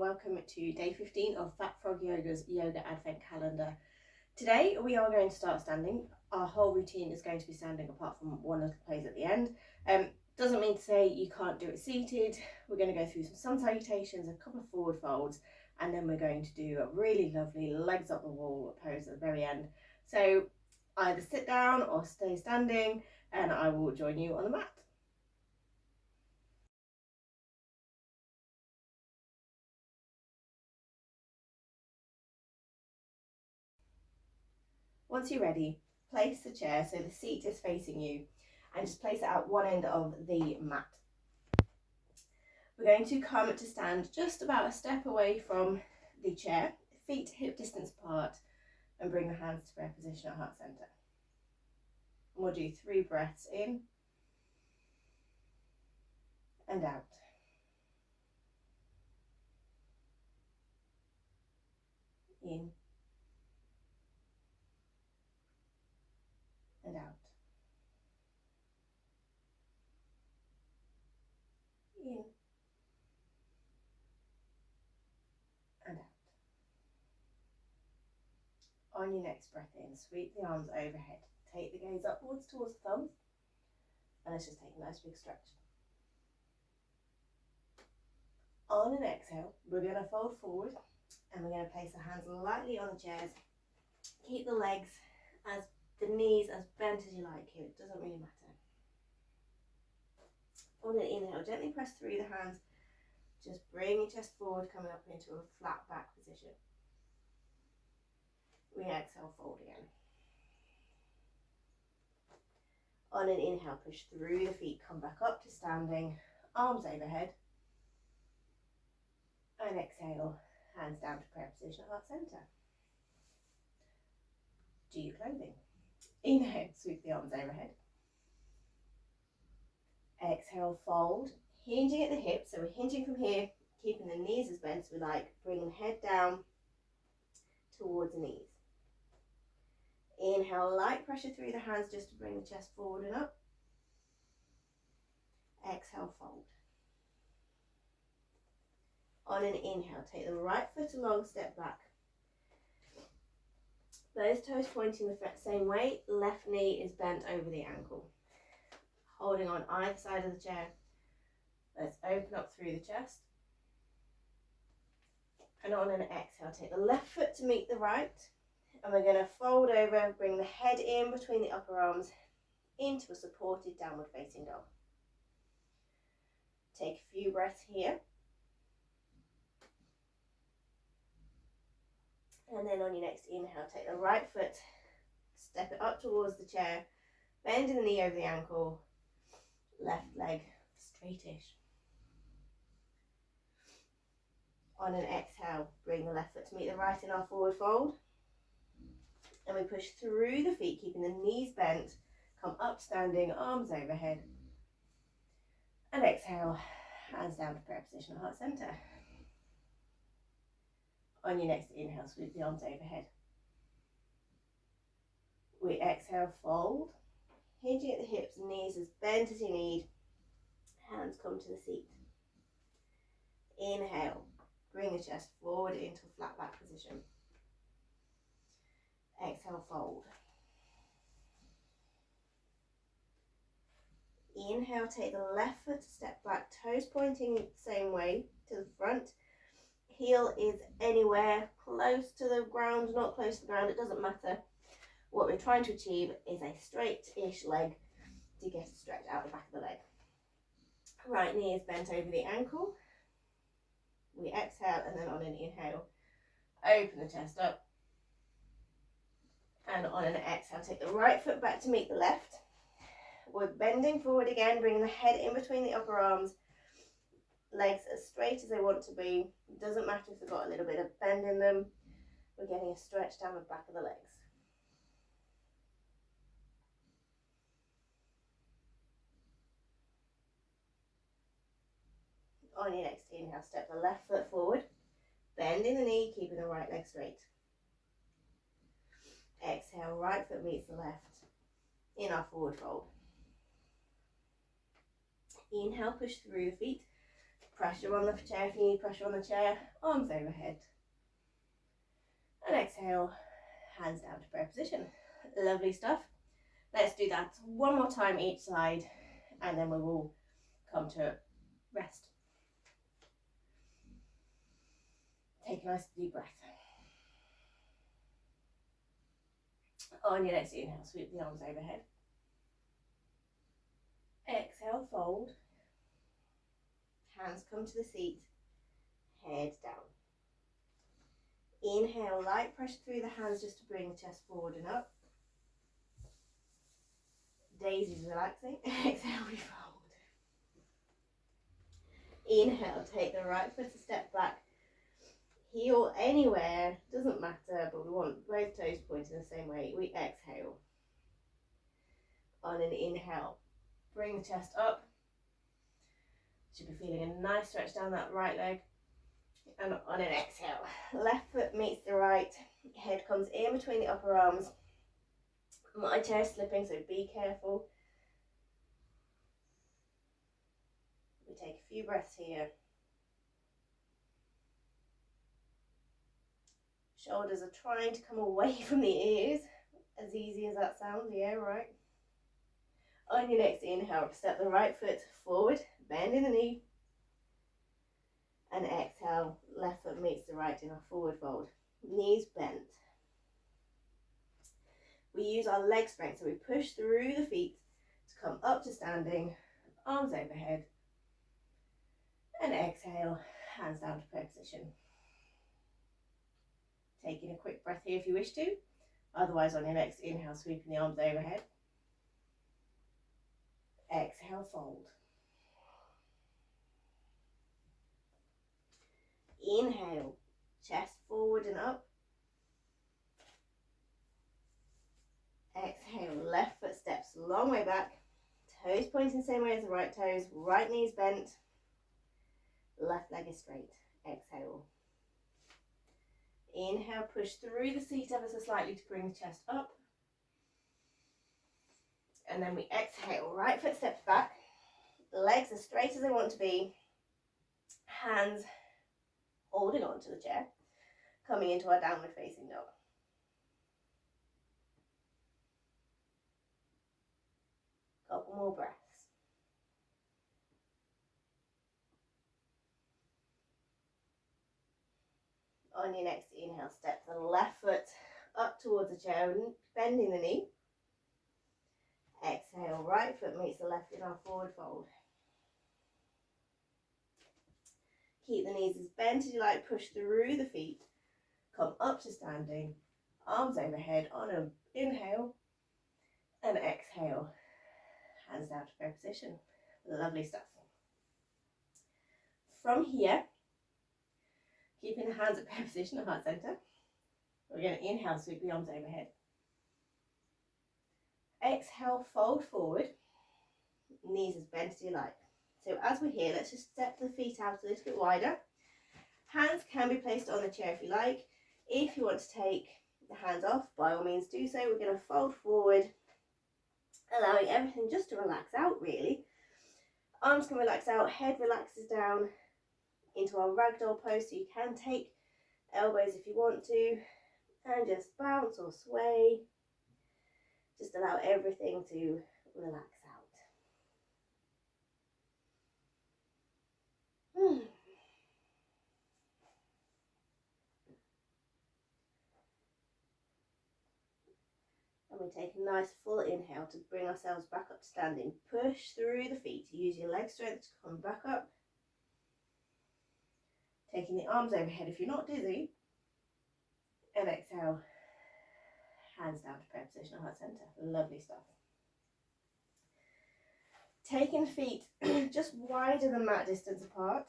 welcome to day 15 of Fat Frog Yoga's Yoga Advent Calendar. Today we are going to start standing. Our whole routine is going to be standing apart from one little pose at the end. Doesn't mean to say you can't do it seated. We're going to go through some sun salutations, a couple of forward folds, and then we're going to do a really lovely legs up the wall pose at the very end. So either sit down or stay standing, and I will join you on the mat. Once you're ready, place the chair so the seat is facing you and just place it at one end of the mat. We're going to come to stand just about a step away from the chair, feet hip distance apart, and bring the hands to prayer position at heart center. And we'll do 3 breaths in and out. In and out. In and out. On your next breath in, sweep the arms overhead. Take the gaze upwards towards the thumbs, and let's just take a nice big stretch. On an exhale, we're going to fold forward and we're going to place the hands lightly on the chairs. Keep the legs as the knees as bent as you like here, it doesn't really matter. On an inhale, gently press through the hands. Just bring your chest forward, coming up into a flat back position. We exhale, fold again. On an inhale, push through the feet, come back up to standing, arms overhead. And exhale, hands down to prayer position at heart center. Do your clothing. Inhale, sweep the arms overhead. Exhale, fold, hinging at the hips. So we're hinging from here, keeping the knees as bent as we like, bringing the head down towards the knees. Inhale, light pressure through the hands just to bring the chest forward and up. Exhale, fold. On an inhale, take the right foot along, step back. Those toes pointing the same way, left knee is bent over the ankle. Holding on either side of the chair. Let's open up through the chest. And on an exhale, take the left foot to meet the right. And we're going to fold over, bring the head in between the upper arms into a supported downward facing dog. Take a few breaths here. And then on your next inhale, take the right foot, step it up towards the chair, bending the knee over the ankle, left leg straightish. On an exhale, bring the left foot to meet the right in our forward fold. And we push through the feet, keeping the knees bent, come up standing, arms overhead. And exhale, hands down to prayer position at heart center. On your next inhale, sweep the arms overhead. We exhale, fold, hinging at the hips, knees as bent as you need. Hands come to the seat. Inhale, bring the chest forward into a flat back position. Exhale, fold. Inhale, take the left foot to step back, toes pointing the same way to the front. Heel is anywhere close to the ground, not close to the ground, it doesn't matter. What we're trying to achieve is a straight-ish leg to get a stretch out the back of the leg. Right knee is bent over the ankle. We exhale, and then on an inhale, open the chest up. And on an exhale, take the right foot back to meet the left. We're bending forward again, bringing the head in between the upper arms. Legs as straight as they want to be. It doesn't matter if they've got a little bit of bend in them. We're getting a stretch down the back of the legs. On your next inhale, step the left foot forward, bending the knee, keeping the right leg straight. Exhale, right foot meets the left in our forward fold. Inhale, push through the feet, pressure on the chair if you need pressure on the chair, arms overhead. And exhale, hands down to prayer position. Lovely stuff. Let's do that one more time each side, and then we will come to rest. Take a nice deep breath. On your next inhale, sweep the arms overhead. Exhale, fold. Hands come to the seat, head down. Inhale, light pressure through the hands just to bring the chest forward and up. Daisy's relaxing. Exhale, we fold. Inhale, take the right foot a step back. Heel anywhere, doesn't matter, but we want both toes pointing the same way. We exhale. On an inhale, bring the chest up. Should be feeling a nice stretch down that right leg. And on an exhale, left foot meets the right, head comes in between the upper arms. My chair's slipping, so be careful. We take a few breaths here. Shoulders are trying to come away from the ears, as easy as that sounds, yeah, right. On your next inhale, step the right foot forward, bend in the knee. And exhale, left foot meets the right in our forward fold. Knees bent. We use our leg strength, so we push through the feet to come up to standing, arms overhead. And exhale, hands down to prayer position. Taking a quick breath here if you wish to. Otherwise, on your next inhale, sweeping the arms overhead. Exhale, fold. Inhale, chest forward and up. Exhale, left foot steps a long way back. Toes pointing the same way as the right toes. Right knee's bent. Left leg is straight. Exhale. Inhale, push through the seat ever so slightly to bring the chest up. And then we exhale, right foot steps back. Legs as straight as they want to be. Hands holding on to the chair. Coming into our downward facing dog. Couple more breaths. On your next inhale, step the left foot up towards the chair, bending the knee. Exhale, right foot meets the left in our forward fold. Keep the knees as bent as you like, push through the feet. Come up to standing, arms overhead on an inhale and exhale. Hands down to prayer position. Lovely stuff. From here, keeping the hands at prayer position, the heart center. We're going to inhale, sweep the arms overhead. Exhale, fold forward. Knees as bent as you like. So as we're here, let's just step the feet out a little bit wider. Hands can be placed on the chair if you like. If you want to take the hands off, by all means do so. We're going to fold forward, allowing everything just to relax out, really. Arms can relax out, head relaxes down into our ragdoll pose, so you can take elbows if you want to, and just bounce or sway. Just allow everything to relax out. And we take a nice full inhale to bring ourselves back up to standing. Push through the feet. Use your leg strength to come back up. Taking the arms overhead if you're not dizzy. And exhale. Hands down to prayer position, heart center. Lovely stuff. Taking feet just wider than mat distance apart.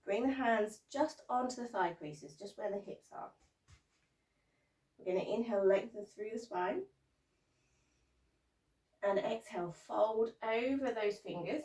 Bring the hands just onto the thigh creases, just where the hips are. We're going to inhale, lengthen through the spine. And exhale, fold over those fingers.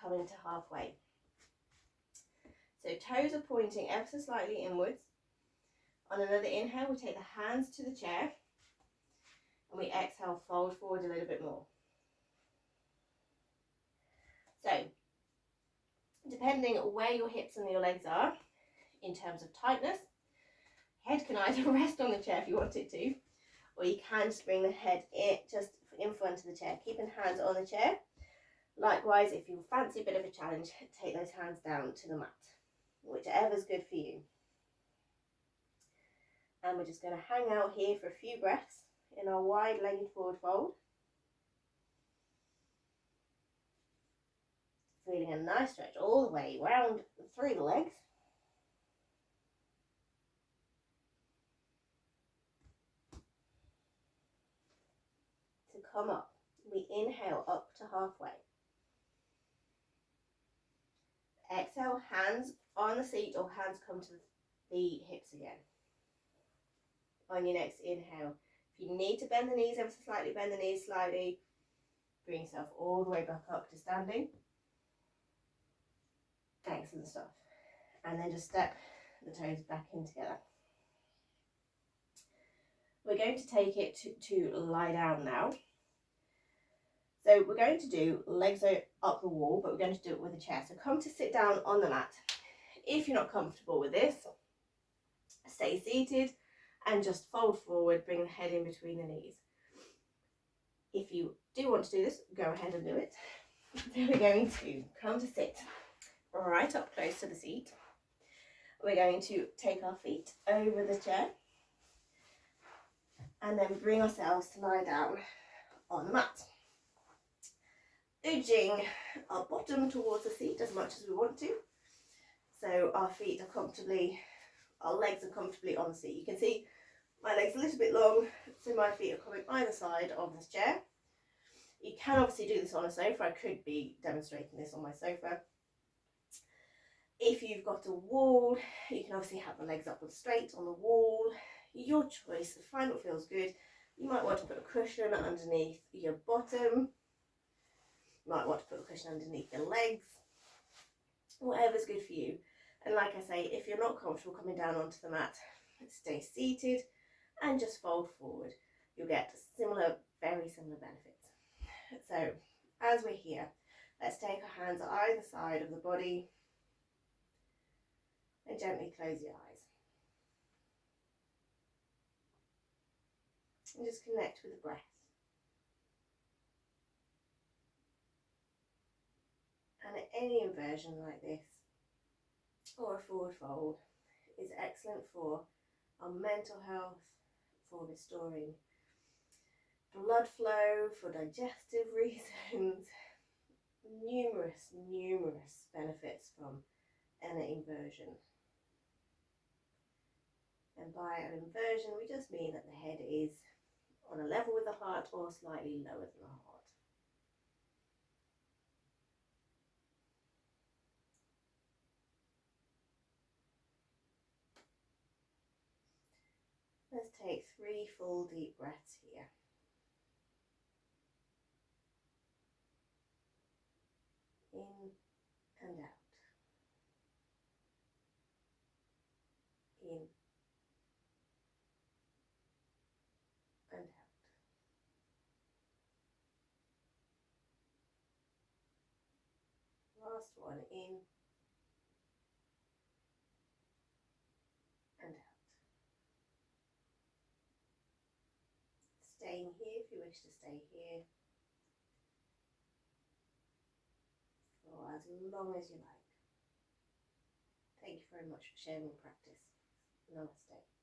Coming to halfway. So toes are pointing ever so slightly inwards. On another inhale, we take the hands to the chair. And we exhale, fold forward a little bit more. So, depending where your hips and your legs are in terms of tightness, head can either rest on the chair if you want it to, or you can just bring the head just in front of the chair, keeping hands on the chair. Likewise, if you fancy a bit of a challenge, take those hands down to the mat, whichever's good for you. And we're just going to hang out here for a few breaths in our wide-legged forward fold. Feeling a nice stretch all the way round through the legs. To come up, we inhale up to halfway. Exhale, hands on the seat or hands come to the hips again. On your next inhale, if you need to bend the knees ever so slightly, bend the knees slightly. Bring yourself all the way back up to standing. Excellent stuff. And then just step the toes back in together. We're going to take it to lie down now. So we're going to do legs up the wall, but we're going to do it with a chair. So come to sit down on the mat. If you're not comfortable with this, stay seated and just fold forward, bring the head in between the knees. If you do want to do this, go ahead and do it. Then we're going to come to sit right up close to the seat. We're going to take our feet over the chair and then bring ourselves to lie down on the mat. Edging our bottom towards the seat as much as we want to. So our feet are comfortably, our legs are comfortably on the seat. You can see my legs are a little bit long, so my feet are coming either side of this chair. You can obviously do this on a sofa. I could be demonstrating this on my sofa. If you've got a wall, you can obviously have the legs upward straight on the wall. Your choice, find what feels good. You might want to put a cushion underneath your bottom. You might want to put a cushion underneath your legs. Whatever's good for you. And like I say, if you're not comfortable coming down onto the mat, stay seated and just fold forward. You'll get very similar benefits. So as we're here, let's take our hands either side of the body and gently close your eyes. And just connect with the breath. And any inversion like this, or a forward fold, is excellent for our mental health, for restoring blood flow, for digestive reasons. Numerous benefits from an inversion. And by an inversion, we just mean that the head is on a level with the heart or slightly lower than the heart. Let's take 3 full deep breaths here. In and out. In and out. Last one, in and out. Staying here if you wish to stay here for as long as you like. Thank you very much for sharing your practice. Namaste.